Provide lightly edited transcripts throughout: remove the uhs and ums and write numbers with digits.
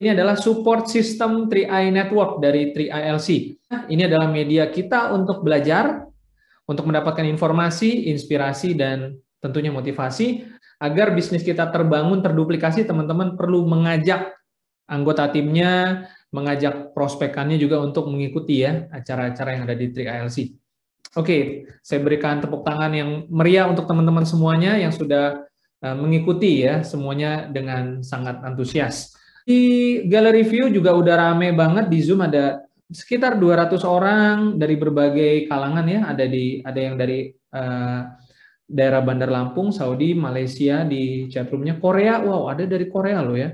Ini adalah support system 3i Network dari 3ILC. Ini adalah media kita untuk belajar, untuk mendapatkan informasi, inspirasi, dan tentunya motivasi. Agar bisnis kita terbangun, terduplikasi, teman-teman perlu mengajak anggota timnya, mengajak prospekannya juga untuk mengikuti ya acara-acara yang ada di 3ILC. Oke, saya berikan tepuk tangan yang meriah untuk teman-teman semuanya yang sudah mengikuti ya, semuanya dengan sangat antusias. Di Gallery View juga udah rame banget, di Zoom ada sekitar 200 orang dari berbagai kalangan ya, ada yang dari daerah Bandar Lampung, Saudi, Malaysia di chatroomnya, Korea, wow ada dari Korea loh ya,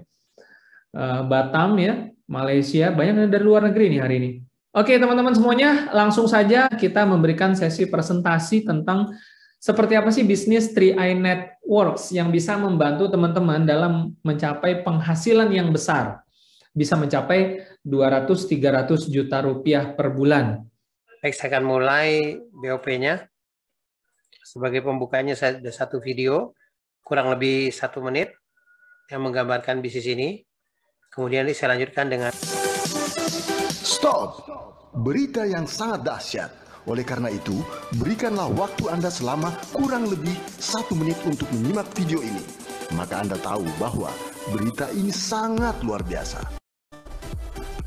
Batam ya, Malaysia, banyak dari luar negeri nih hari ini. Oke teman-teman semuanya, langsung saja kita memberikan sesi presentasi tentang seperti apa sih bisnis 3i Networks yang bisa membantu teman-teman dalam mencapai penghasilan yang besar. Bisa mencapai 200-300 juta rupiah per bulan. Baik, saya akan mulai BOP-nya. Sebagai pembukanya saya ada satu video, kurang lebih 1 menit, yang menggambarkan bisnis ini. Kemudian saya lanjutkan dengan... Stop! Berita yang sangat dahsyat. Oleh karena itu, berikanlah waktu Anda selama kurang lebih 1 menit untuk menyimak video ini. Maka Anda tahu bahwa berita ini sangat luar biasa.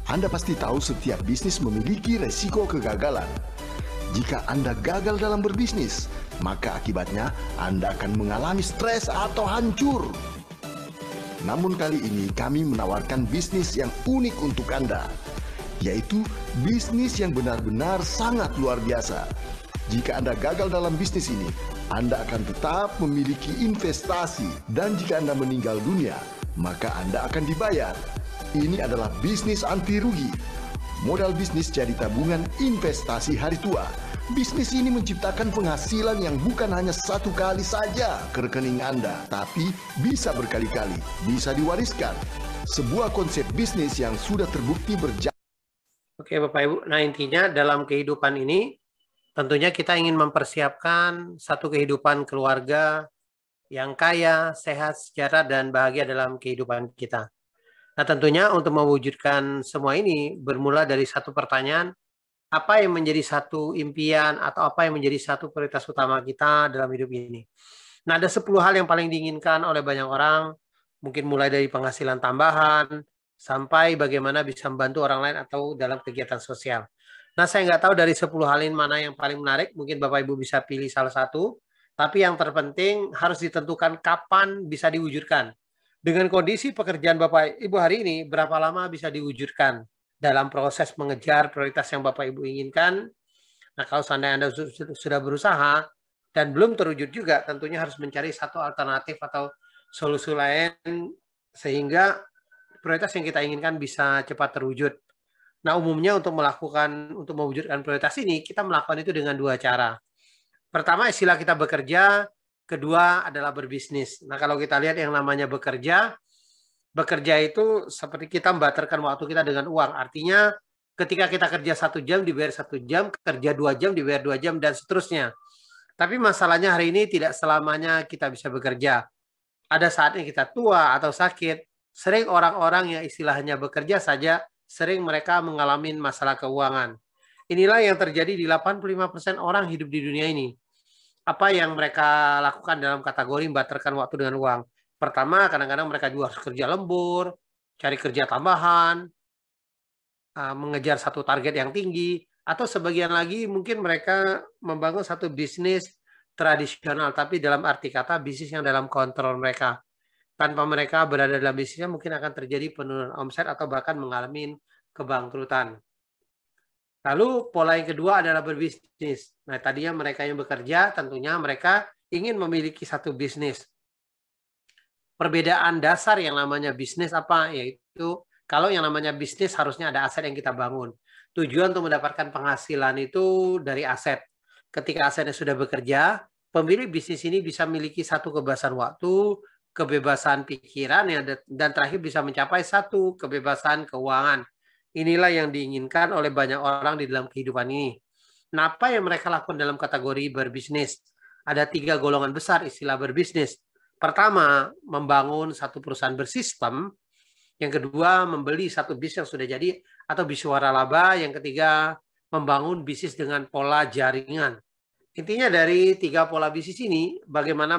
Anda pasti tahu setiap bisnis memiliki resiko kegagalan. Jika Anda gagal dalam berbisnis, maka akibatnya Anda akan mengalami stres atau hancur. Namun kali ini kami menawarkan bisnis yang unik untuk Anda, yaitu bisnis yang benar-benar sangat luar biasa. Jika Anda gagal dalam bisnis ini, Anda akan tetap memiliki investasi, dan jika Anda meninggal dunia, maka Anda akan dibayar. Ini adalah bisnis anti rugi. Modal bisnis jadi tabungan investasi hari tua. Bisnis ini menciptakan penghasilan yang bukan hanya 1 kali saja ke rekening Anda, tapi bisa berkali-kali, bisa diwariskan. Sebuah konsep bisnis yang sudah terbukti berjalan. Oke Bapak Ibu, nah intinya dalam kehidupan ini tentunya kita ingin mempersiapkan satu kehidupan keluarga yang kaya, sehat, sejahtera, dan bahagia dalam kehidupan kita. Nah tentunya untuk mewujudkan semua ini bermula dari satu pertanyaan, apa yang menjadi satu impian atau apa yang menjadi satu prioritas utama kita dalam hidup ini. Nah ada 10 hal yang paling diinginkan oleh banyak orang, mungkin mulai dari penghasilan tambahan, sampai bagaimana bisa membantu orang lain atau dalam kegiatan sosial. Nah, saya nggak tahu dari 10 hal ini mana yang paling menarik. Mungkin Bapak Ibu bisa pilih salah satu. Tapi yang terpenting harus ditentukan kapan bisa diwujudkan. Dengan kondisi pekerjaan Bapak Ibu hari ini, berapa lama bisa diwujudkan dalam proses mengejar prioritas yang Bapak Ibu inginkan. Nah, kalau seandainya Anda sudah berusaha dan belum terwujud juga, tentunya harus mencari satu alternatif atau solusi lain sehingga prioritas yang kita inginkan bisa cepat terwujud. Nah, umumnya untuk mewujudkan prioritas ini, kita melakukan itu dengan 2 cara. Pertama, istilah kita bekerja, kedua adalah berbisnis. Nah, kalau kita lihat yang namanya bekerja itu seperti kita membatalkan waktu kita dengan uang. Artinya, ketika kita kerja 1 jam, dibayar 1 jam, kerja 2 jam, dibayar 2 jam, dan seterusnya. Tapi masalahnya hari ini tidak selamanya kita bisa bekerja. Ada saatnya kita tua atau sakit. Sering orang-orang yang istilahnya bekerja saja, sering mereka mengalami masalah keuangan. Inilah yang terjadi di 85% orang hidup di dunia ini. Apa yang mereka lakukan dalam kategori membatalkan waktu dengan uang? Pertama, kadang-kadang mereka juga harus kerja lembur, cari kerja tambahan, mengejar satu target yang tinggi, atau sebagian lagi mungkin mereka membangun satu bisnis tradisional, tapi dalam arti kata bisnis yang dalam kontrol mereka. Tanpa mereka berada dalam bisnisnya mungkin akan terjadi penurunan omset atau bahkan mengalami kebangkrutan. Lalu pola yang kedua adalah berbisnis. Nah tadinya mereka yang bekerja tentunya mereka ingin memiliki satu bisnis. Perbedaan dasar yang namanya bisnis apa? Yaitu kalau yang namanya bisnis harusnya ada aset yang kita bangun. Tujuan untuk mendapatkan penghasilan itu dari aset. Ketika asetnya sudah bekerja, pemilik bisnis ini bisa memiliki satu kebebasan waktu, kebebasan pikiran, dan terakhir bisa mencapai satu kebebasan keuangan. Inilah yang diinginkan oleh banyak orang di dalam kehidupan ini. Nah, apa yang mereka lakukan dalam kategori berbisnis? Ada 3 golongan besar istilah berbisnis. Pertama, membangun satu perusahaan bersistem. Yang kedua, membeli satu bisnis yang sudah jadi atau bisnis waralaba. Yang ketiga, membangun bisnis dengan pola jaringan. Intinya dari 3 pola bisnis ini, bagaimana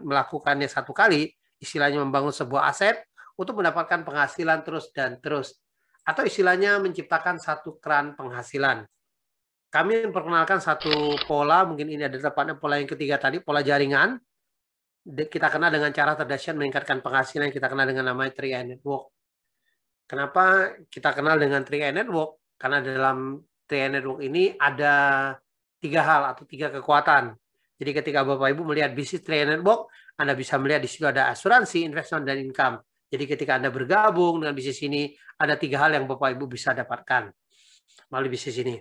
melakukannya satu kali, istilahnya membangun sebuah aset untuk mendapatkan penghasilan terus dan terus. Atau istilahnya menciptakan satu keran penghasilan. Kami memperkenalkan satu pola, mungkin ini ada tepatnya pola yang ketiga tadi, pola jaringan. Kita kenal dengan cara terdahsyat meningkatkan penghasilan, kita kenal dengan namanya 3i Network. Kenapa kita kenal dengan 3i Network? Karena dalam 3i Network ini ada 3 hal atau 3 kekuatan. Jadi ketika Bapak Ibu melihat bisnis 3i Network, Anda bisa melihat di situ ada asuransi, investment, dan income. Jadi ketika Anda bergabung dengan bisnis ini, ada 3 hal yang Bapak Ibu bisa dapatkan melalui bisnis ini.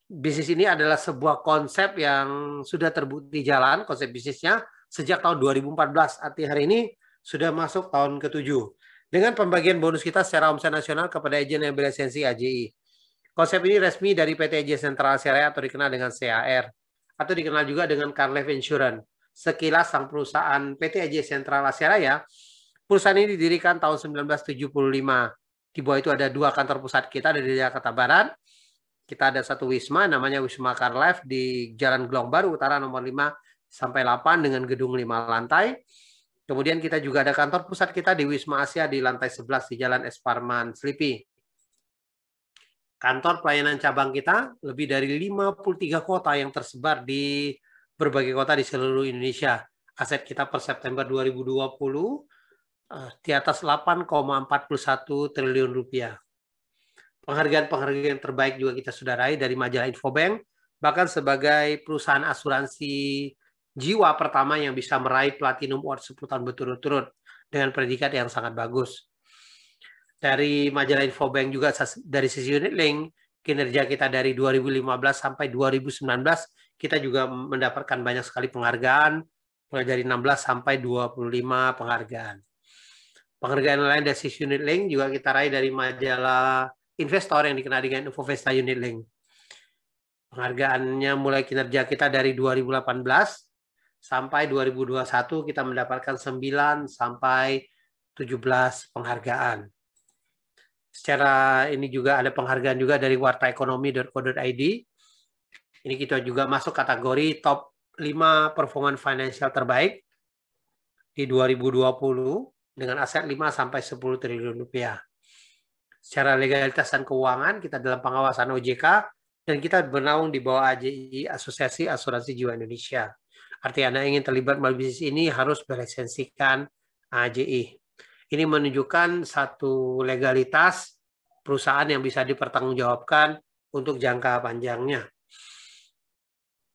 Bisnis ini adalah sebuah konsep yang sudah terbukti jalan, konsep bisnisnya, sejak tahun 2014, artinya hari ini sudah masuk tahun ke-7. Dengan pembagian bonus kita secara omset nasional kepada agen yang berlisensi AJI. Konsep ini resmi dari PT AJI Sentral Asia Raya atau dikenal dengan CAR, atau dikenal juga dengan Car Life Insurance. Sekilas sang perusahaan PT AJI Sentral Asia Raya, perusahaan ini didirikan tahun 1975. Di bawah itu ada 2 kantor pusat kita dari Jakarta Barat. Kita ada satu wisma, namanya Wisma Car Life di Jalan Gelong Baru Utara nomor 5 sampai 8 dengan gedung 5 lantai. Kemudian kita juga ada kantor pusat kita di Wisma Asia di lantai 11 di Jalan Es Parman Slipi. Kantor pelayanan cabang kita lebih dari 53 kota yang tersebar di berbagai kota di seluruh Indonesia. Aset kita per September 2020 di atas 8,41 triliun rupiah. Penghargaan-penghargaan yang terbaik juga kita sudah raih dari majalah Infobank, bahkan sebagai perusahaan asuransi jiwa pertama yang bisa meraih Platinum Award 10 tahun berturut-turut dengan predikat yang sangat bagus. Dari majalah Infobank juga dari sisi unit link, kinerja kita dari 2015 sampai 2019, kita juga mendapatkan banyak sekali penghargaan, mulai dari 16 sampai 25 penghargaan. Penghargaan lain dari sisi unit link juga kita raih dari majalah Investor yang dikenal dengan Infovesta Unit Link. Penghargaannya mulai kinerja kita dari 2018 sampai 2021 kita mendapatkan 9 sampai 17 penghargaan. Secara ini juga ada penghargaan juga dari wartaekonomi.co.id. Ini kita juga masuk kategori top 5 performance financial terbaik di 2020 dengan aset 5 sampai 10 triliun rupiah. Secara legalitas dan keuangan, kita dalam pengawasan OJK, dan kita bernaung di bawah AJI, Asosiasi Asuransi Jiwa Indonesia. Artinya Anda ingin terlibat melalui bisnis ini harus berlisensikan AJI. Ini menunjukkan satu legalitas perusahaan yang bisa dipertanggungjawabkan untuk jangka panjangnya.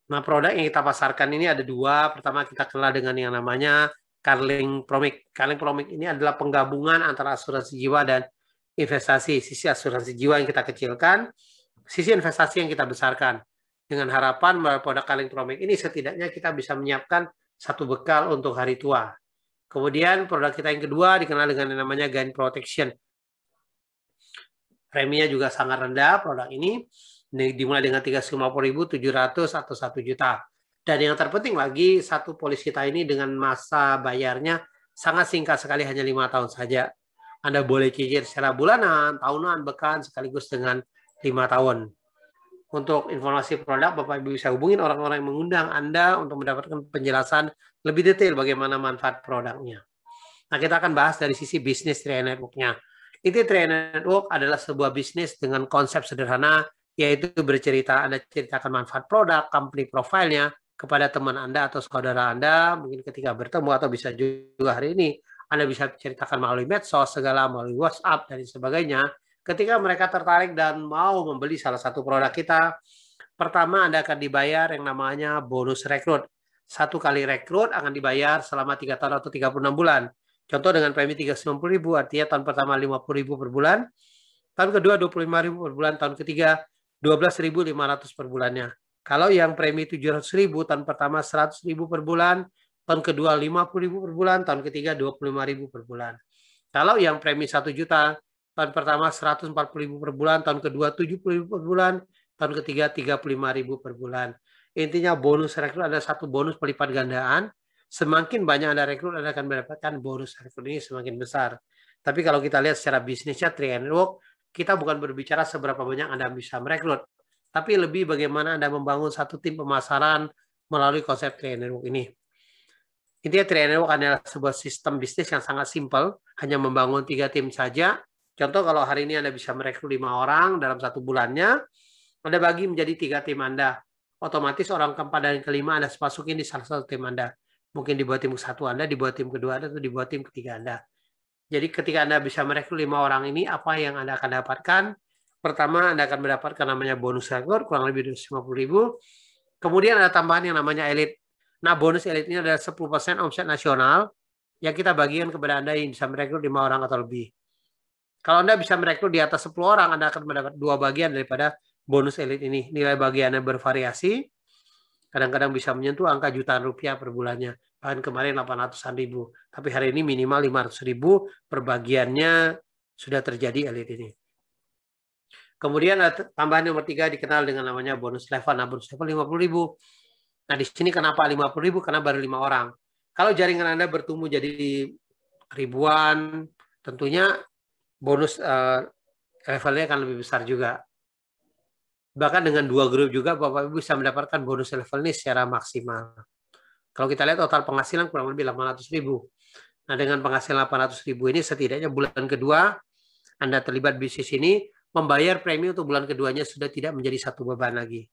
Nah, produk yang kita pasarkan ini ada 2. Pertama, kita kenal dengan yang namanya Carling Promic. Carling Promic ini adalah penggabungan antara asuransi jiwa dan investasi. Sisi asuransi jiwa yang kita kecilkan, sisi investasi yang kita besarkan. Dengan harapan melalui produk Carling Promic ini setidaknya kita bisa menyiapkan satu bekal untuk hari tua. Kemudian produk kita yang kedua dikenal dengan yang namanya Gain Protection. Preminya juga sangat rendah produk ini, dimulai dengan 350.700 atau 1 juta. Dan yang terpenting lagi, satu polis kita ini dengan masa bayarnya sangat singkat sekali, hanya 5 tahun saja. Anda boleh cicil secara bulanan, tahunan, bahkan sekaligus dengan 5 tahun. Untuk informasi produk, Bapak Ibu bisa hubungin orang-orang yang mengundang Anda untuk mendapatkan penjelasan lebih detail bagaimana manfaat produknya. Nah, kita akan bahas dari sisi bisnis 3i Network-nya. Inti 3i Network adalah sebuah bisnis dengan konsep sederhana, yaitu bercerita, Anda ceritakan manfaat produk, company profile-nya kepada teman Anda atau saudara Anda, mungkin ketika bertemu atau bisa juga hari ini, Anda bisa ceritakan melalui medsos, segala melalui WhatsApp, dan sebagainya. Ketika mereka tertarik dan mau membeli salah satu produk kita, pertama Anda akan dibayar yang namanya bonus rekrut. 1 kali rekrut akan dibayar selama 3 tahun atau 36 bulan. Contoh dengan premi 390.000, artinya tahun pertama 50.000 per bulan, tahun kedua 25.000 per bulan, tahun ketiga 12.500 per bulannya. Kalau yang premi 700.000, tahun pertama 100.000 per bulan, tahun kedua 50.000 per bulan, tahun ketiga 25.000 per bulan. Kalau yang premi 1 juta, tahun pertama 140.000 per bulan, tahun kedua 70.000 per bulan, tahun ketiga 35.000 per bulan. Intinya bonus rekrut ada satu bonus pelipat gandaan. Semakin banyak Anda rekrut, Anda akan mendapatkan bonus rekrut ini semakin besar. Tapi kalau kita lihat secara bisnisnya Tree Network, kita bukan berbicara seberapa banyak Anda bisa merekrut, tapi lebih bagaimana Anda membangun satu tim pemasaran melalui konsep Tree Network ini. Intinya Tree Network adalah sebuah sistem bisnis yang sangat simpel, hanya membangun 3 tim saja. Contoh kalau hari ini Anda bisa merekrut 5 orang dalam 1 bulannya, Anda bagi menjadi 3 tim Anda. Otomatis orang keempat dan kelima Anda masukin di salah satu tim Anda. Mungkin dibuat tim ke-1 Anda, dibuat tim kedua Anda, atau dibuat tim ketiga Anda. Jadi ketika Anda bisa merekrut 5 orang ini, apa yang Anda akan dapatkan? Pertama, Anda akan mendapatkan namanya bonus rekrut, kurang lebih 250.000. Kemudian ada tambahan yang namanya elite. Nah, bonus elite ini adalah 10% omset nasional yang kita bagikan kepada Anda yang bisa merekrut 5 orang atau lebih. Kalau Anda bisa merekrut di atas 10 orang, Anda akan mendapat 2 bagian daripada bonus elite ini. Nilai bagiannya bervariasi, kadang-kadang bisa menyentuh angka jutaan rupiah per bulannya. Bahkan kemarin 800-an ribu. Tapi hari ini minimal 500.000 per bagiannya sudah terjadi elite ini. Kemudian tambahan nomor 3 dikenal dengan namanya bonus level. Nah, bonus level 50.000. Nah, di sini kenapa 50.000? Karena baru 5 orang. Kalau jaringan Anda bertumbuh jadi ribuan, tentunya bonus levelnya akan lebih besar juga. Bahkan dengan 2 grup juga Bapak Ibu bisa mendapatkan bonus level ini secara maksimal. Kalau kita lihat total penghasilan kurang lebih 800.000. Nah, dengan penghasilan 800.000 ini setidaknya bulan kedua Anda terlibat bisnis ini, membayar premi untuk bulan keduanya sudah tidak menjadi satu beban lagi.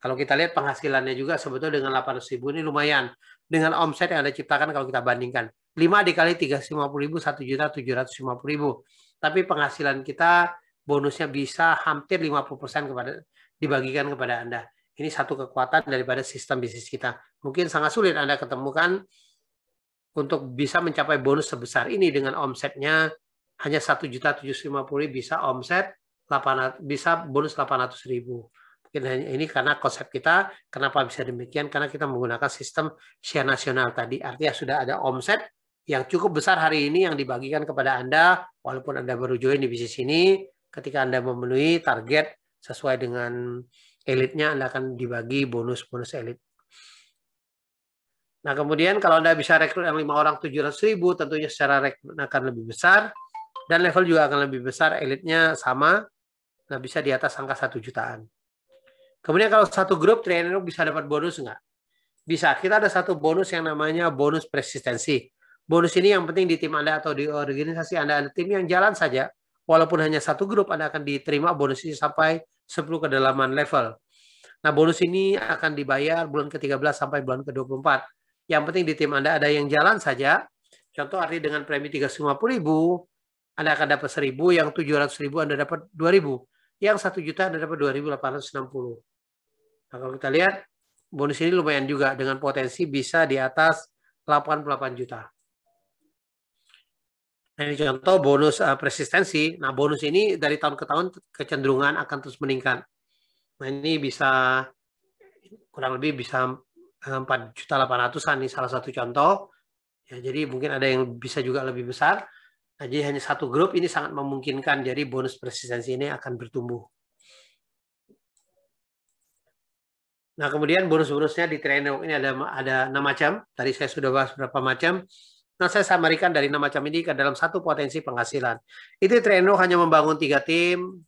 Kalau kita lihat penghasilannya juga sebetulnya dengan 800.000 ini lumayan. Dengan omset yang Anda ciptakan kalau kita bandingkan. 5 dikali 350.000, 1.750.000. Tapi penghasilan kita bonusnya bisa hampir 50% dibagikan kepada Anda. Ini satu kekuatan daripada sistem bisnis kita. Mungkin sangat sulit Anda ketemukan untuk bisa mencapai bonus sebesar ini dengan omsetnya hanya 1.750.000 bisa omset 800, bisa bonus 800.000. Mungkin ini karena konsep kita. Kenapa bisa demikian? Karena kita menggunakan sistem share nasional tadi. Artinya sudah ada omset yang cukup besar hari ini yang dibagikan kepada Anda, walaupun Anda baru join di bisnis ini. Ketika Anda memenuhi target sesuai dengan elitnya, Anda akan dibagi bonus-bonus elit. Nah, kemudian kalau Anda bisa rekrut yang 5 orang 700.000, tentunya secara rekrut akan lebih besar. Dan level juga akan lebih besar, elitnya sama. Nah, bisa di atas angka 1 jutaan. Kemudian kalau satu grup trainer bisa dapat bonus enggak? Bisa. Kita ada satu bonus yang namanya bonus persistensi. Bonus ini yang penting di tim Anda atau di organisasi Anda ada tim yang jalan saja. Walaupun hanya satu grup, Anda akan diterima bonus ini sampai 10 kedalaman level. Nah, bonus ini akan dibayar bulan ke-13 sampai bulan ke-24. Yang penting di tim Anda ada yang jalan saja. Contoh arti dengan premi 350.000, Anda akan dapat 1.000, yang 700.000 Anda dapat 2.000, yang 1 juta Anda dapat 2.860. Nah, kalau kita lihat, bonus ini lumayan juga dengan potensi bisa di atas 88 juta. Nah, ini contoh bonus persistensi. Nah, bonus ini dari tahun ke tahun kecenderungan akan terus meningkat. Nah, ini bisa kurang lebih bisa 4.800.000-an ini salah satu contoh. Ya, jadi mungkin ada yang bisa juga lebih besar. Nah, jadi hanya satu grup ini sangat memungkinkan. Jadi bonus persistensi ini akan bertumbuh. Nah, kemudian bonus-bonusnya di Tree Network ini ada 6 macam. Tadi saya sudah bahas berapa macam. Nah, saya samarikan dari 6 macam ini ke dalam satu potensi penghasilan. Itu Tree Network hanya membangun 3 tim,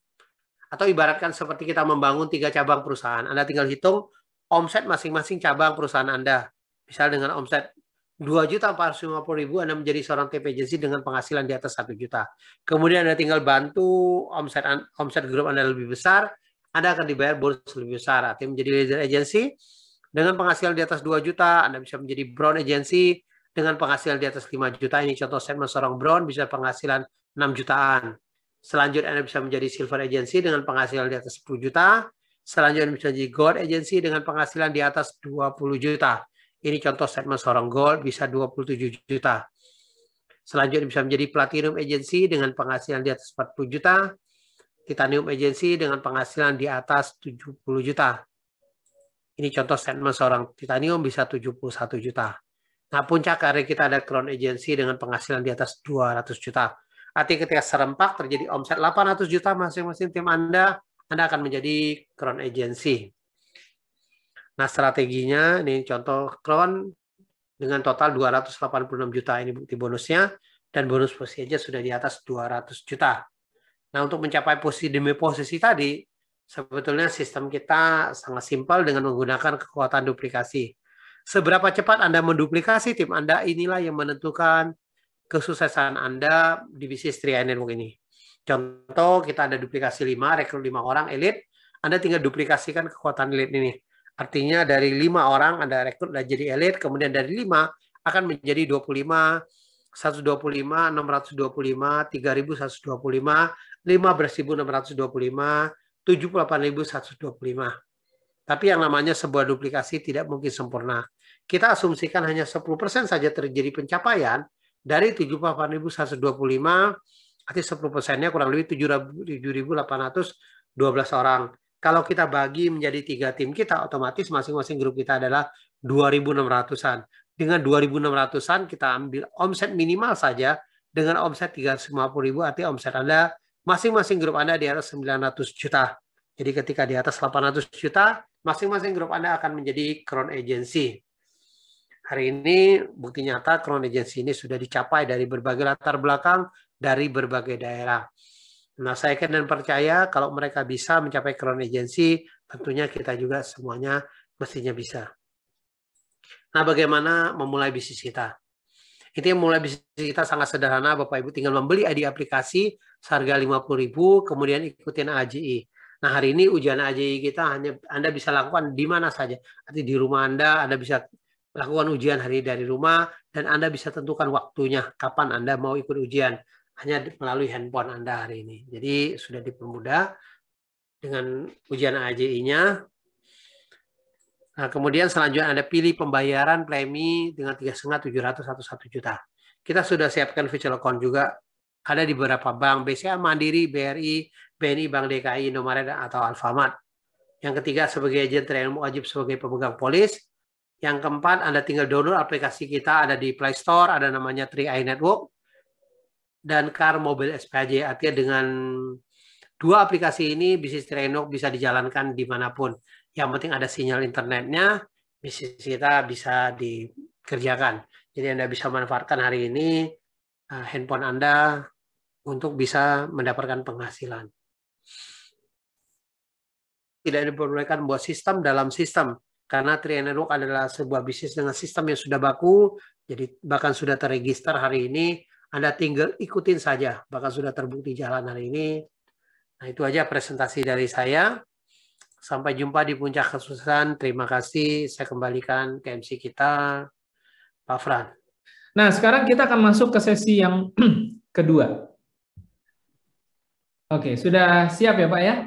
atau ibaratkan seperti kita membangun 3 cabang perusahaan. Anda tinggal hitung omset masing-masing cabang perusahaan Anda. Misal dengan omset 2.450.000, Anda menjadi seorang TP agency dengan penghasilan di atas 1 juta. Kemudian Anda tinggal bantu omset grup Anda lebih besar, Anda akan dibayar bonus lebih besar. Artinya menjadi leader agency dengan penghasilan di atas 2 juta, Anda bisa menjadi brown agency dengan penghasilan di atas 5 juta. Ini contoh statement seorang brown bisa penghasilan 6 jutaan. Selanjutnya Anda bisa menjadi silver agency dengan penghasilan di atas 10 juta. Selanjutnya bisa menjadi gold agency dengan penghasilan di atas 20 juta. Ini contoh statement seorang gold bisa 27 juta. Selanjutnya bisa menjadi platinum agency dengan penghasilan di atas 40 juta. Titanium agency dengan penghasilan di atas 70 juta. Ini contoh statement seorang titanium bisa 71 juta. Nah, puncak karir kita ada crown agency dengan penghasilan di atas 200 juta. Artinya ketika serempak terjadi omset 800 juta masing-masing tim Anda akan menjadi crown agency. Nah, strateginya ini contoh crown dengan total 286 juta, ini bukti bonusnya. dan bonus posisi aja sudah di atas 200 juta. Nah, untuk mencapai posisi demi posisi tadi, sebetulnya sistem kita sangat simpel dengan menggunakan kekuatan duplikasi. Seberapa cepat Anda menduplikasi tim Anda, inilah yang menentukan kesuksesan Anda di bisnis 3i Network ini. Contoh, kita ada duplikasi 5, rekrut 5 orang elit, Anda tinggal duplikasikan kekuatan elit ini. Artinya dari 5 orang Anda rekrut dan jadi elit, kemudian dari 5 akan menjadi 25, 125, 625, 3.125, 15.625, 78.125. Tapi yang namanya sebuah duplikasi tidak mungkin sempurna. Kita asumsikan hanya 10% saja terjadi pencapaian dari 78.125, arti 10%-nya kurang lebih 7.812 orang. Kalau kita bagi menjadi 3 tim kita, otomatis masing-masing grup kita adalah 2.600-an. Dengan 2.600-an kita ambil omset minimal saja, dengan omset 350.000, arti omset Anda, masing-masing grup Anda di atas 900 juta. Jadi ketika di atas 800 juta, masing-masing grup Anda akan menjadi Crown Agency. Hari ini bukti nyata Crown Agency ini sudah dicapai dari berbagai latar belakang, dari berbagai daerah. Nah, saya yakin dan percaya kalau mereka bisa mencapai Crown Agency, tentunya kita juga semuanya mestinya bisa. Nah, bagaimana memulai bisnis kita? Itu yang mulai bisnis kita sangat sederhana, Bapak Ibu, tinggal membeli ID aplikasi seharga 50.000, kemudian ikutin AJI. Nah, hari ini ujian AJI kita hanya Anda bisa lakukan di mana saja. Arti di rumah Anda bisa lakukan ujian hari dari rumah, dan Anda bisa tentukan waktunya kapan Anda mau ikut ujian, hanya melalui handphone Anda hari ini. Jadi sudah dipermudah dengan ujian AJI-nya. Nah, kemudian selanjutnya Anda pilih pembayaran premi dengan 3,5, 700 atau 1 juta. Kita sudah siapkan virtual account juga. Ada di beberapa bank, BCA, Mandiri, BRI, BNI, Bank DKI, Indomaret, atau Alfamart. Yang ketiga, sebagai agen TRI wajib sebagai pemegang polis. Yang keempat, Anda tinggal download aplikasi kita, ada di Play Store, ada namanya 3i Network, dan Car Mobile SPAJ. Artinya dengan 2 aplikasi ini, bisnis 3i Network bisa dijalankan dimanapun. Yang penting ada sinyal internetnya, bisnis kita bisa dikerjakan. Jadi Anda bisa manfaatkan hari ini handphone Anda untuk bisa mendapatkan penghasilan. Tidak diperbolehkan membuat sistem dalam sistem. Karena 3i Network adalah sebuah bisnis dengan sistem yang sudah baku, jadi bahkan sudah terregister hari ini, Anda tinggal ikutin saja, bahkan sudah terbukti jalan hari ini. Nah, itu aja presentasi dari saya. Sampai jumpa di puncak kesuksesan. Terima kasih. Saya kembalikan ke MC kita, Pak Fran. Nah, sekarang kita akan masuk ke sesi yang kedua. Oke, sudah siap ya Pak ya?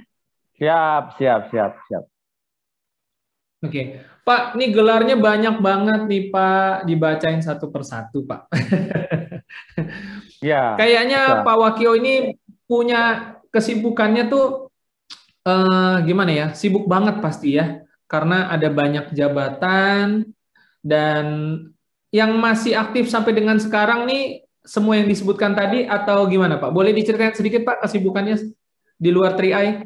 Siap. Oke, Pak, ini gelarnya banyak banget nih Pak, dibacain satu persatu Pak. Ya. Kayaknya Pak Wakio ini punya kesibukannya tuh gimana ya? Sibuk banget pasti ya, karena ada banyak jabatan, dan yang masih aktif sampai dengan sekarang nih semua yang disebutkan tadi atau gimana Pak? Boleh diceritain sedikit Pak kesibukannya di luar 3i?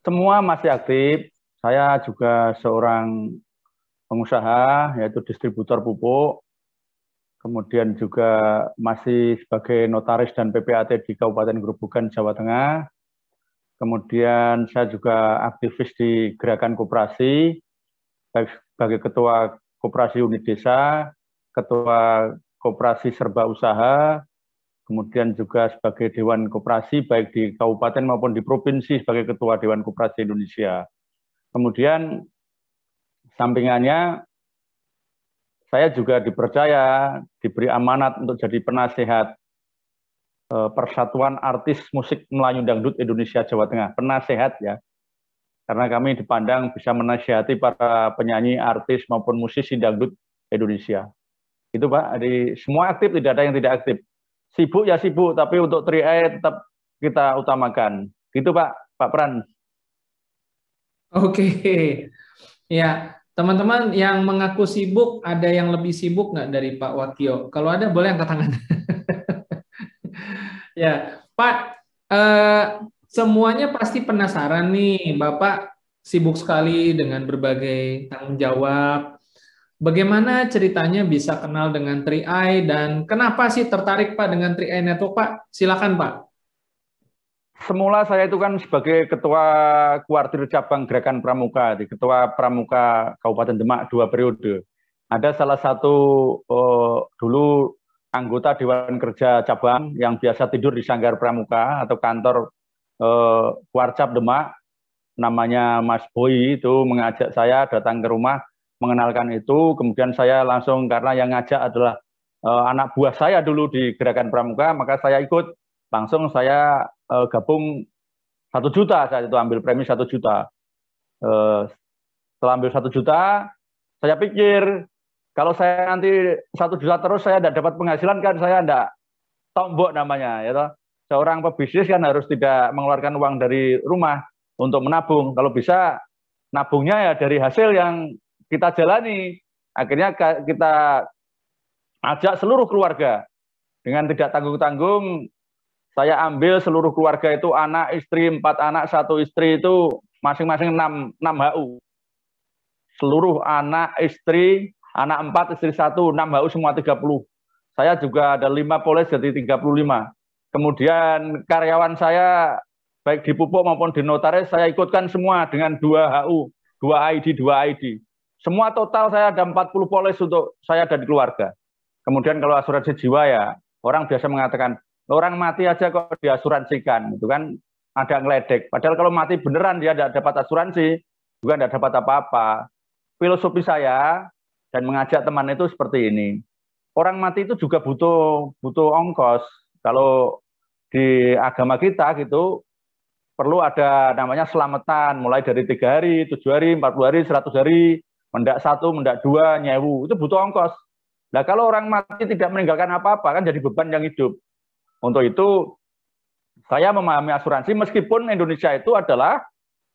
Semua masih aktif. Saya juga seorang pengusaha, yaitu distributor pupuk. Kemudian juga masih sebagai notaris dan PPAT di Kabupaten Grobogan, Jawa Tengah. Kemudian saya juga aktivis di Gerakan Koperasi, baik sebagai Ketua Koperasi Unit Desa, Ketua Koperasi Serba Usaha, kemudian juga sebagai Dewan Koperasi, baik di Kabupaten maupun di Provinsi sebagai Ketua Dewan Koperasi Indonesia. Kemudian sampingannya saya juga dipercaya, diberi amanat untuk jadi penasehat Persatuan Artis Musik Melayu Dangdut Indonesia Jawa Tengah. Penasehat ya, karena kami dipandang bisa menasihati para penyanyi, artis maupun musisi dangdut Indonesia. Itu Pak, jadi semua aktif, tidak ada yang tidak aktif. Sibuk ya sibuk, tapi untuk 3i tetap kita utamakan. Gitu Pak Pran. Oke, ya teman-teman yang mengaku sibuk, ada yang lebih sibuk nggak dari Pak Wakio? Kalau ada boleh angkat tangan. Ya Pak, semuanya pasti penasaran nih, Bapak sibuk sekali dengan berbagai tanggung jawab. Bagaimana ceritanya bisa kenal dengan 3i dan kenapa sih tertarik Pak dengan 3i Network Pak? Silakan Pak. Semula saya itu kan sebagai ketua kuartir cabang Gerakan Pramuka, di ketua Pramuka Kabupaten Demak 2 periode. Ada salah satu dulu anggota Dewan Kerja Cabang yang biasa tidur di Sanggar Pramuka atau kantor Kuarcap Demak, namanya Mas Boy, itu mengajak saya datang ke rumah, mengenalkan itu. Kemudian saya langsung, karena yang ngajak adalah anak buah saya dulu di Gerakan Pramuka, maka saya ikut. Langsung saya gabung 1 juta, saat itu ambil premi 1 juta. Setelah ambil 1 juta, saya pikir kalau saya nanti 1 juta terus saya tidak dapat penghasilan, kan saya tidak tombok namanya. Ya, seorang pebisnis kan harus tidak mengeluarkan uang dari rumah untuk menabung. Kalau bisa nabungnya ya dari hasil yang kita jalani. Akhirnya kita ajak seluruh keluarga dengan tidak tanggung-tanggung. Saya ambil seluruh keluarga itu, anak, istri, 4 anak, 1 istri itu masing-masing 6 HU. Seluruh anak, istri, anak 4, istri 1, 6 HU semua 30. Saya juga ada 5 polis jadi 35. Kemudian karyawan saya baik di pupuk maupun di notaris saya ikutkan semua dengan 2 HU, 2 ID. Semua total saya ada 40 polis untuk saya dan keluarga. Kemudian kalau asuransi jiwa ya, orang biasa mengatakan, orang mati aja kok diasuransikan, itu kan ada ngeledek. Padahal kalau mati beneran dia tidak dapat asuransi, juga tidak dapat apa-apa. Filosofi saya dan mengajak teman itu seperti ini. Orang mati itu juga butuh ongkos. Kalau di agama kita gitu perlu ada namanya selamatan, mulai dari 3 hari, 7 hari, 40 hari, 100 hari, mendak 1, mendak 2, nyewu, itu butuh ongkos. Nah kalau orang mati tidak meninggalkan apa-apa kan jadi beban yang hidup. Untuk itu, saya memahami asuransi meskipun Indonesia itu adalah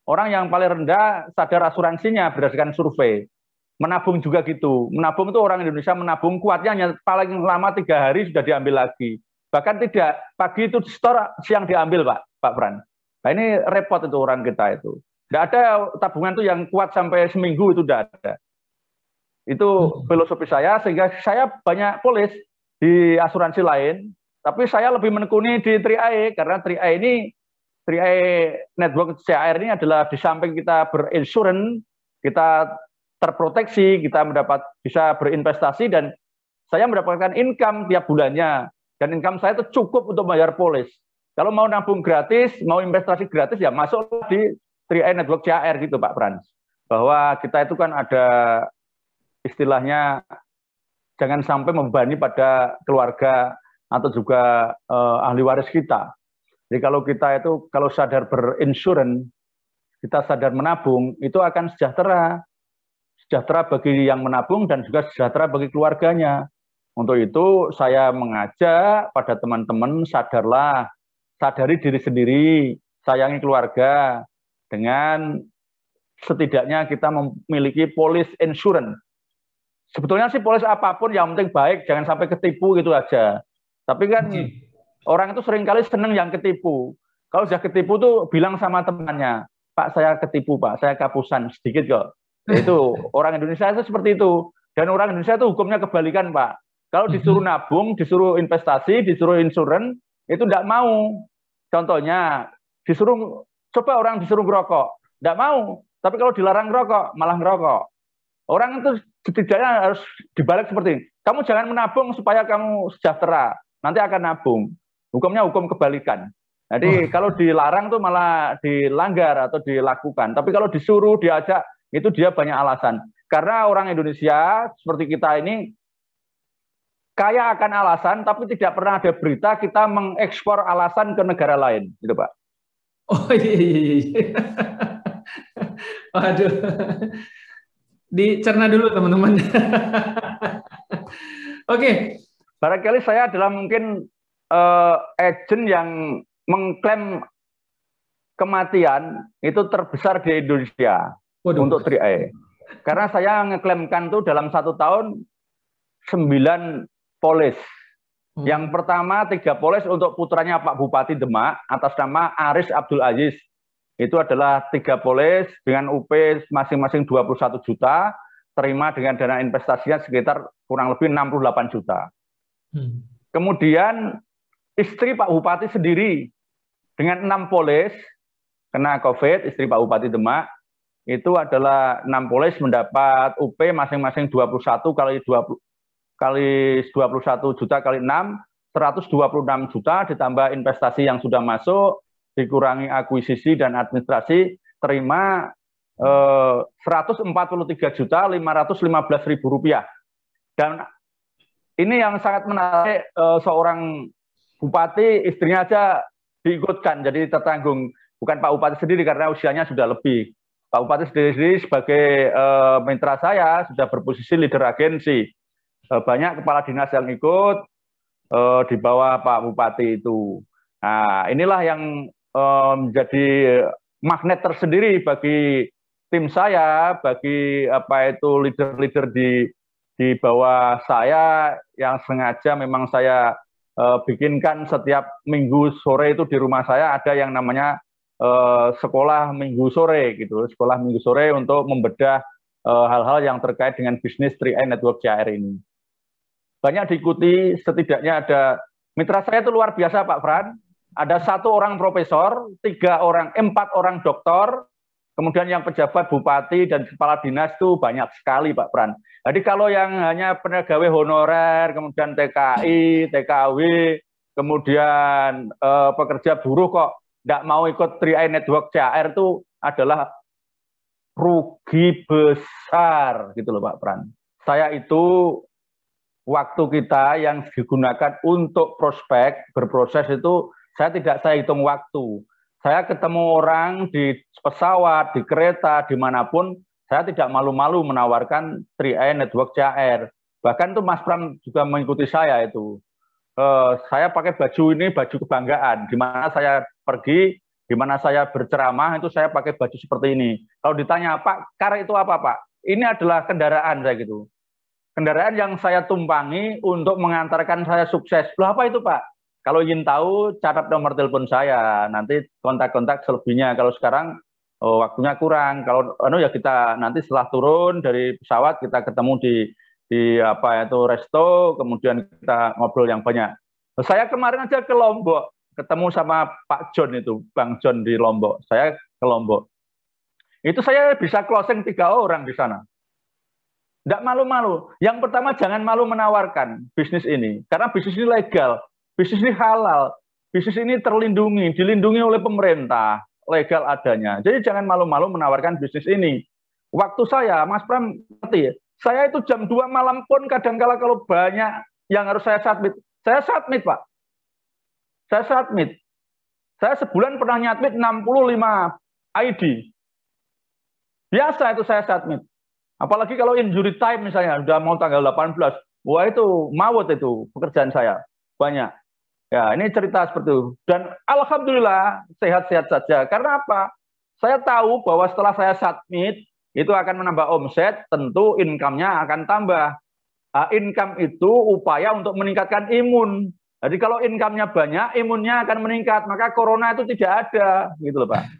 orang yang paling rendah sadar asuransinya berdasarkan survei. Menabung juga gitu. Menabung itu orang Indonesia menabung kuatnya hanya paling lama 3 hari sudah diambil lagi. Bahkan tidak, pagi itu di store, siang diambil Pak Fran. Nah ini repot itu orang kita itu. Tidak ada tabungan itu yang kuat sampai seminggu, itu tidak ada. Itu filosofi saya, sehingga saya banyak polis di asuransi lain. Tapi saya lebih menekuni di 3i, karena 3i Network CAR ini adalah di samping kita berinsurans, kita terproteksi, kita bisa berinvestasi, dan saya mendapatkan income tiap bulannya. Dan income saya itu cukup untuk bayar polis. Kalau mau nabung gratis, mau investasi gratis, ya masuk di 3i Network CAR gitu Pak Frans. Bahwa kita itu kan ada istilahnya, jangan sampai membebani pada keluarga atau juga ahli waris kita. Jadi kalau kita itu kalau sadar berinsurans, kita sadar menabung, itu akan sejahtera. Sejahtera bagi yang menabung dan juga sejahtera bagi keluarganya. Untuk itu saya mengajak pada teman-teman, sadari diri sendiri, sayangi keluarga, dengan setidaknya kita memiliki polis insurans. Sebetulnya sih polis apapun yang penting baik, jangan sampai ketipu gitu aja. Tapi kan orang itu seringkali seneng yang ketipu. Kalau sudah ketipu tuh bilang sama temannya, Pak saya ketipu Pak, saya kapusan sedikit kok. Itu orang Indonesia itu seperti itu. Dan orang Indonesia itu hukumnya kebalikan Pak. Kalau disuruh nabung, disuruh investasi, disuruh insurans, itu tidak mau. Contohnya, coba orang disuruh ngerokok, tidak mau. Tapi kalau dilarang ngerokok, malah ngerokok. Orang itu setidaknya harus dibalik seperti ini. Kamu jangan menabung supaya kamu sejahtera. Nanti akan nabung. Hukumnya hukum kebalikan. Jadi kalau dilarang tuh malah dilanggar atau dilakukan. Tapi kalau disuruh, diajak, itu dia banyak alasan. Karena orang Indonesia seperti kita ini kaya akan alasan, tapi tidak pernah ada berita kita mengekspor alasan ke negara lain, gitu Pak. Oh iya. Waduh. Dicerna dulu teman-teman. Oke. Barangkali saya adalah mungkin agent yang mengklaim kematian itu terbesar di Indonesia. Waduh. Untuk 3i. Karena saya ngeklaimkan tuh dalam 1 tahun 9 polis. Yang pertama 3 polis untuk putranya Pak Bupati Demak atas nama Aris Abdul Aziz. Itu adalah 3 polis dengan UP masing-masing 21 juta. terima dengan dana investasinya sekitar kurang lebih 68 juta. Kemudian istri Pak Bupati sendiri dengan 6 polis kena COVID, istri Pak Bupati Demak, itu adalah 6 polis mendapat UP masing-masing 21 kali 21 juta kali 6, 126 juta ditambah investasi yang sudah masuk, dikurangi akuisisi dan administrasi, terima 143.515.000 rupiah. Dan ini yang sangat menarik, seorang bupati istrinya aja diikutkan, jadi tertanggung. Bukan Pak Bupati sendiri karena usianya sudah lebih. Pak Bupati sendiri sebagai mitra saya sudah berposisi leader agensi. Banyak kepala dinas yang ikut di bawah Pak Bupati itu. Nah, inilah yang menjadi magnet tersendiri bagi tim saya, bagi leader-leader di bawah saya yang sengaja memang saya bikinkan setiap minggu sore itu di rumah saya ada yang namanya sekolah minggu sore gitu, sekolah minggu sore untuk membedah hal-hal yang terkait dengan bisnis 3i Network JR ini. Banyak diikuti, setidaknya ada mitra saya itu luar biasa Pak Fran. Ada 1 orang profesor, 4 orang doktor, kemudian yang pejabat bupati dan kepala dinas itu banyak sekali Pak Fran. Jadi kalau yang hanya pegawai honorer, kemudian TKI, TKW, kemudian pekerja buruh kok nggak mau ikut 3i Network JR itu adalah rugi besar gitu loh Pak Fran. Saya itu waktu kita yang digunakan untuk prospek, berproses itu saya hitung waktu. Saya ketemu orang di pesawat, di kereta, dimanapun, saya tidak malu-malu menawarkan 3i Network JR. Bahkan tuh Mas Pram juga mengikuti saya itu. Saya pakai baju ini, baju kebanggaan. Di mana saya pergi, di mana saya berceramah, itu saya pakai baju seperti ini. Kalau ditanya, Pak, kar itu apa Pak? Ini adalah kendaraan saya gitu. Kendaraan yang saya tumpangi untuk mengantarkan saya sukses. Loh apa itu Pak? Kalau ingin tahu, catat nomor telepon saya. Nanti kontak-kontak selebihnya. Kalau sekarang waktunya kurang. Kalau ya kita nanti setelah turun dari pesawat kita ketemu di resto, kemudian kita ngobrol yang banyak. Saya kemarin aja ke Lombok, ketemu sama Pak John itu, Bang John di Lombok. Saya ke Lombok. Itu saya bisa closing 3 orang di sana. Tidak malu-malu. Yang pertama jangan malu menawarkan bisnis ini. Karena bisnis ini legal. Bisnis ini halal, bisnis ini dilindungi oleh pemerintah, legal adanya. Jadi jangan malu-malu menawarkan bisnis ini. Waktu saya, Mas Pram, ngerti ya? Saya itu jam 2 malam pun kadang-kala kalau banyak yang harus saya submit Pak. Saya submit. Saya sebulan pernah nyadmit 65 ID. Biasa itu saya submit. Apalagi kalau injury time misalnya, sudah mau tanggal 18. Wah itu mawut itu pekerjaan saya. Banyak. Ya, ini cerita seperti itu. Dan alhamdulillah sehat-sehat saja. Karena apa? Saya tahu bahwa setelah saya submit, itu akan menambah omset, tentu income-nya akan tambah. Income itu upaya untuk meningkatkan imun. Jadi kalau income-nya banyak, imunnya akan meningkat. Maka corona itu tidak ada. Gitu loh Pak.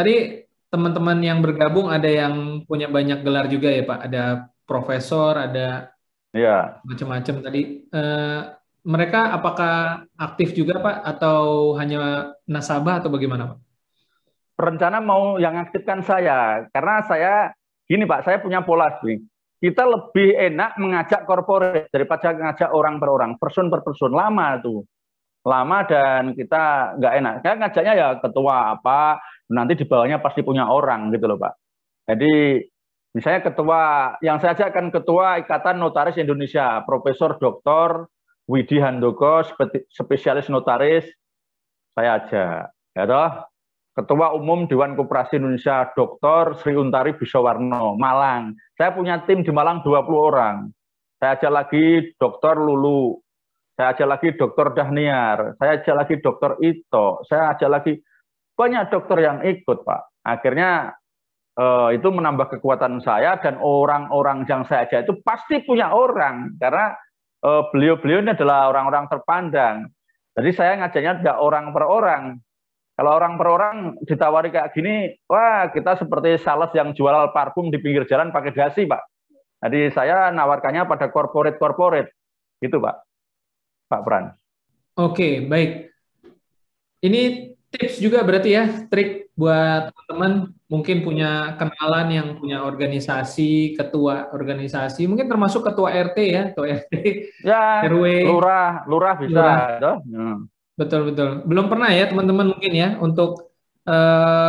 Tadi teman-teman yang bergabung ada yang punya banyak gelar juga ya Pak. Ada profesor, ada macam-macam tadi. Mereka apakah aktif juga Pak atau hanya nasabah atau bagaimana Pak? Rencana mau yang aktifkan saya, karena saya gini Pak, saya punya pola sih. Kita lebih enak mengajak korporat daripada mengajak orang per orang, person per person. Lama tuh, lama dan kita nggak enak. Saya ngajaknya ya ketua apa, nanti di bawahnya pasti punya orang gitu loh Pak. Jadi misalnya ketua, yang saya ajakkan ketua Ikatan Notaris Indonesia, Profesor Dr. Widi Handoko, spesialis notaris, saya ajak. Ya toh? Ketua Umum Dewan Koperasi Indonesia, Dr. Sri Untari Bisawarno, Malang. Saya punya tim di Malang 20 orang. Saya ajak lagi Dr. Lulu, saya ajak lagi Dr. Dahniar, saya ajak lagi Dr. Ito, saya ajak lagi banyak dokter yang ikut Pak. Akhirnya itu menambah kekuatan saya dan orang-orang yang saya ajak itu pasti punya orang karena beliau-beliau ini adalah orang-orang terpandang. Jadi saya ngajaknya tidak orang per orang. Kalau orang per orang ditawari kayak gini, wah kita seperti sales yang jual parfum di pinggir jalan pakai dasi, Pak. Jadi saya nawarkannya pada corporate, gitu Pak Pran. Oke, baik. Ini tips juga berarti ya, trik buat teman-teman mungkin punya kenalan yang punya organisasi, ketua organisasi, mungkin termasuk ketua RT ya, ketua RT, ya, RW, lurah bisa. Betul. Belum pernah ya teman-teman mungkin ya untuk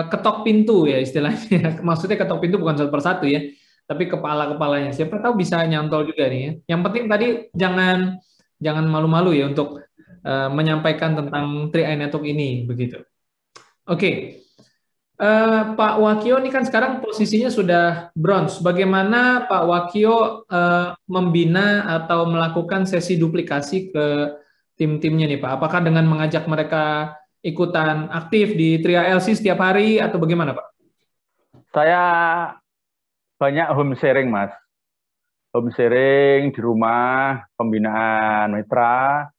ketok pintu ya istilahnya. Maksudnya ketok pintu bukan satu persatu ya, tapi kepala-kepalanya. Siapa tahu bisa nyantol juga nih ya. Yang penting tadi jangan malu-malu ya untuk menyampaikan tentang 3i Network ini begitu. Oke. Pak Wakio ini kan sekarang posisinya sudah bronze. Bagaimana Pak Wakio membina atau melakukan sesi duplikasi ke tim-timnya nih Pak? Apakah dengan mengajak mereka ikutan aktif di 3ILC setiap hari atau bagaimana Pak? Saya banyak home sharing Mas. Home sharing di rumah, pembinaan mitra,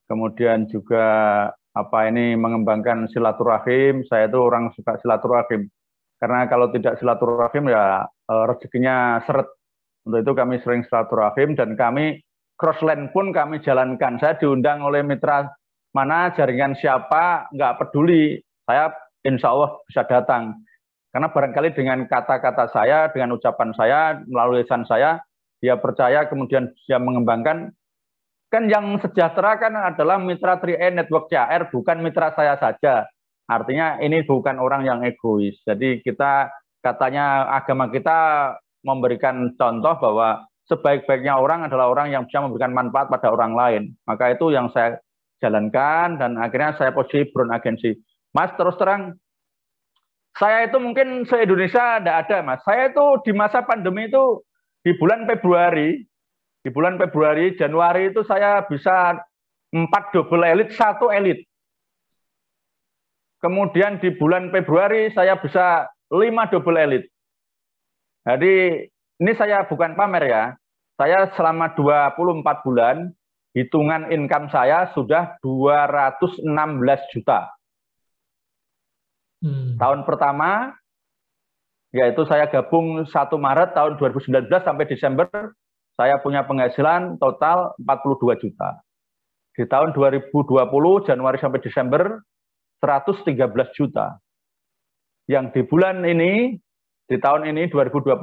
kemudian juga mengembangkan silaturahim. Saya itu orang suka silaturahim. Karena kalau tidak silaturahim ya rezekinya seret. Untuk itu kami sering silaturahim dan kami crossland pun kami jalankan. Saya diundang oleh mitra mana, jaringan siapa, nggak peduli. Saya insya Allah bisa datang. Karena barangkali dengan kata-kata saya, dengan ucapan saya, melalui lisan saya, dia percaya kemudian dia mengembangkan. Kan yang sejahtera kan adalah mitra 3i Network CAR, bukan mitra saya saja. Artinya ini bukan orang yang egois. Jadi kita katanya agama kita memberikan contoh bahwa sebaik-baiknya orang adalah orang yang bisa memberikan manfaat pada orang lain. Maka itu yang saya jalankan dan akhirnya saya posisi Brown Agency. Mas, terus terang, saya itu mungkin se-Indonesia tidak ada, Mas. Saya itu di masa pandemi itu di bulan Februari, Januari itu saya bisa 4 double elite, 1 elite. Kemudian di bulan Februari saya bisa 5 double elite. Jadi ini saya bukan pamer ya. Saya selama 24 bulan, hitungan income saya sudah 216 juta. Tahun pertama, yaitu saya gabung 1 Maret tahun 2019 sampai Desember, saya punya penghasilan total 42 juta. Di tahun 2020, Januari sampai Desember, 113 juta. Yang di bulan ini, di tahun ini 2021,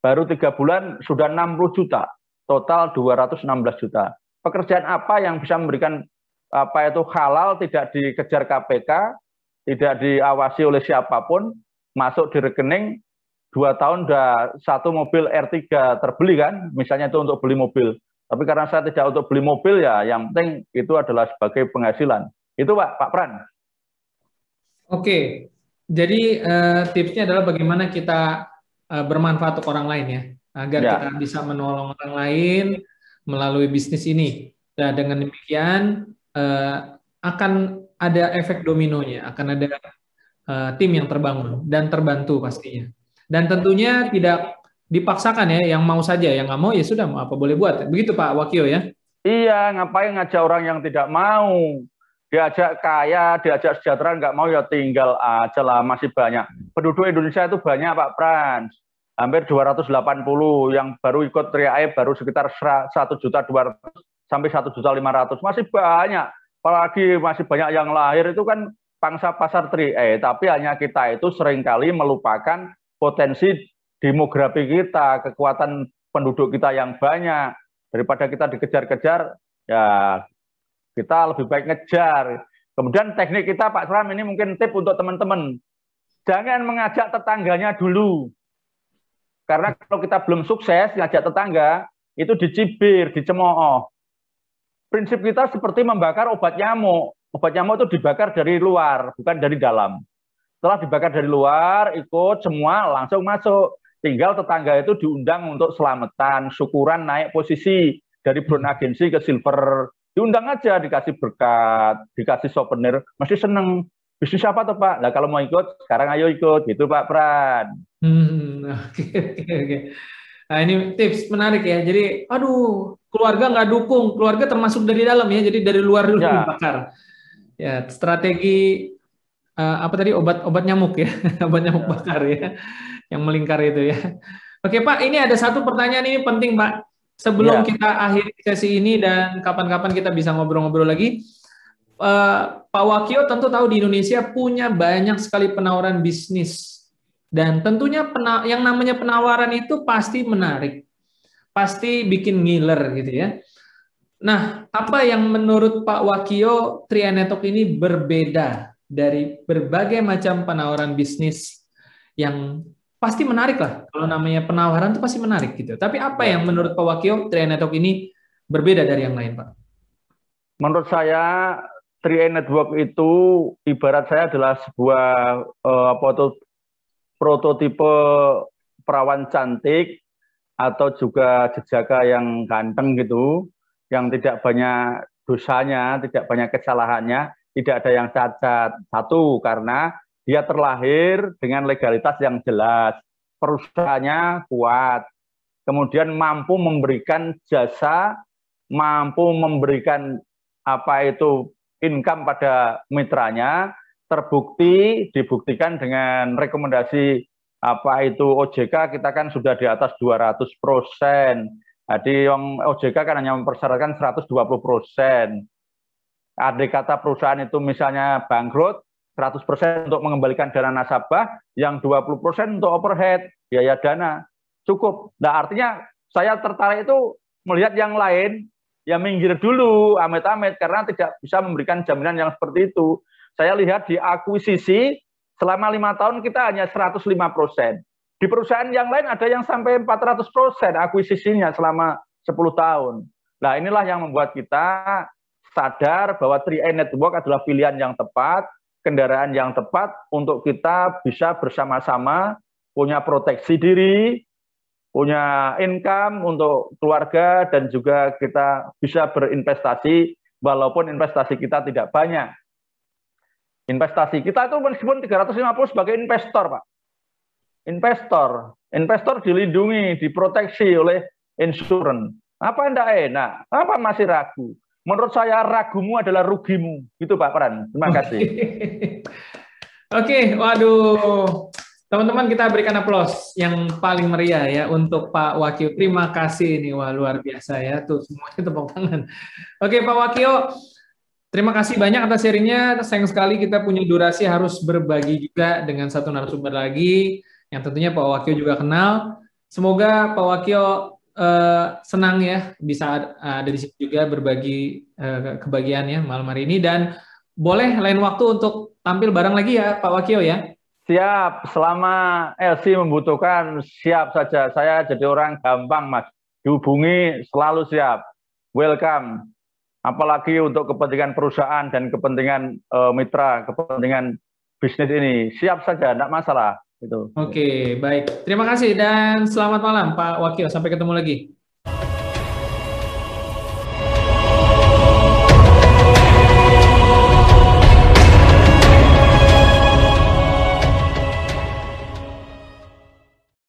baru 3 bulan sudah 60 juta. Total 216 juta. Pekerjaan apa yang bisa memberikan halal, tidak dikejar KPK, tidak diawasi oleh siapapun, masuk di rekening, 2 tahun udah 1 mobil R3 terbeli kan, misalnya itu untuk beli mobil. Tapi karena saya tidak untuk beli mobil ya, yang penting itu adalah sebagai penghasilan. Itu Pak Pran. Oke, jadi tipsnya adalah bagaimana kita bermanfaat untuk orang lain ya, agar kita bisa menolong orang lain melalui bisnis ini. Nah, dengan demikian akan ada efek dominonya, akan ada tim yang terbangun dan terbantu pastinya. Dan tentunya tidak dipaksakan ya, yang mau saja, yang nggak mau ya sudah, mau apa boleh buat. Begitu Pak Wakio ya? Iya, ngapain ngajak orang yang tidak mau? Diajak kaya, diajak sejahtera, nggak mau ya tinggal aja lah, masih banyak. Penduduk Indonesia itu banyak Pak Frans, hampir 280, yang baru ikut 3i baru sekitar 1.200.000 sampai 1.500.000, masih banyak. Apalagi masih banyak yang lahir itu kan pangsa pasar 3i, tapi hanya kita itu seringkali melupakan potensi demografi kita, kekuatan penduduk kita yang banyak. Daripada kita dikejar-kejar, ya kita lebih baik ngejar. Kemudian teknik kita Pak Sram, ini mungkin tip untuk teman-teman. Jangan mengajak tetangganya dulu. Karena kalau kita belum sukses, ngajak tetangga, itu dicibir, dicemooh. Prinsip kita seperti membakar obat nyamuk. Obat nyamuk itu dibakar dari luar, bukan dari dalam. Setelah dibakar dari luar, ikut semua langsung masuk. Tinggal tetangga itu diundang untuk selamatan, syukuran naik posisi dari Brown Agency ke Silver. Diundang aja, dikasih berkat, dikasih souvenir, mesti seneng. Bisnis apa tuh Pak? Nah kalau mau ikut, sekarang ayo ikut, gitu Pak Pran. Oke. Nah ini tips menarik ya. Jadi, aduh, keluarga nggak dukung, keluarga termasuk dari dalam ya. Jadi dari luar dulu bakar. Ya, strategi apa tadi, obat nyamuk ya, obat nyamuk bakar ya, yang melingkar itu ya. Oke Pak, ini ada satu pertanyaan ini penting Pak. Sebelum kita akhiri sesi ini dan kapan-kapan kita bisa ngobrol-ngobrol lagi, Pak Wakio tentu tahu di Indonesia punya banyak sekali penawaran bisnis dan tentunya yang namanya penawaran itu pasti menarik, pasti bikin ngiler gitu ya. Nah, apa yang menurut Pak Wakio Trianetok ini berbeda dari berbagai macam penawaran bisnis yang pasti menarik lah. Kalau namanya penawaran itu pasti menarik gitu. Tapi apa yang menurut Pak Wakio Trianetok ini berbeda dari yang lain, Pak? Menurut saya Tri Network itu ibarat saya adalah sebuah prototipe perawan cantik atau juga jejaka yang ganteng gitu, yang tidak banyak dosanya, tidak banyak kesalahannya, tidak ada yang cacat. Satu, karena dia terlahir dengan legalitas yang jelas, perusahaannya kuat, kemudian mampu memberikan jasa, mampu memberikan income pada mitranya, terbukti, dibuktikan dengan rekomendasi OJK, kita kan sudah di atas 200%. Jadi yang OJK kan hanya mempersyaratkan 120%. Andai kata perusahaan itu misalnya bangkrut, 100% untuk mengembalikan dana nasabah, yang 20% untuk overhead, biaya dana, cukup. Nah artinya saya tertarik itu melihat yang lain, ya minggir dulu, amit-amit, karena tidak bisa memberikan jaminan yang seperti itu. Saya lihat di akuisisi, selama 5 tahun kita hanya 105%. Di perusahaan yang lain ada yang sampai 400% akuisisinya selama 10 tahun. Nah inilah yang membuat kita sadar bahwa Tri Network adalah pilihan yang tepat, kendaraan yang tepat untuk kita bisa bersama-sama punya proteksi diri, punya income untuk keluarga, dan juga kita bisa berinvestasi walaupun investasi kita tidak banyak. Investasi kita itu meskipun 350 sebagai investor, Pak. Investor dilindungi, diproteksi oleh insurance. Apa enggak enak? Apa masih ragu? Menurut saya ragumu adalah rugimu. Gitu Pak Pran. Terima kasih. Oke, waduh. Teman-teman, kita berikan aplaus yang paling meriah ya untuk Pak Wakio. Terima kasih nih, wah luar biasa ya. Tuh semuanya tepuk tangan. Oke Pak Wakio, terima kasih banyak atas sharingnya. Sayang sekali kita punya durasi, harus berbagi juga dengan satu narasumber lagi yang tentunya Pak Wakio juga kenal. Semoga Pak Wakio senang ya bisa ada di sini juga berbagi kebahagiaannya malam hari ini, dan boleh lain waktu untuk tampil bareng lagi ya Pak Wakio ya. Siap, selama LC membutuhkan siap saja. Saya jadi orang gampang Mas, dihubungi selalu siap. Welcome. Apalagi untuk kepentingan perusahaan dan kepentingan mitra, kepentingan bisnis ini, siap saja, tidak masalah. Gitu. Oke, baik. Terima kasih dan selamat malam Pak Wakio. Sampai ketemu lagi.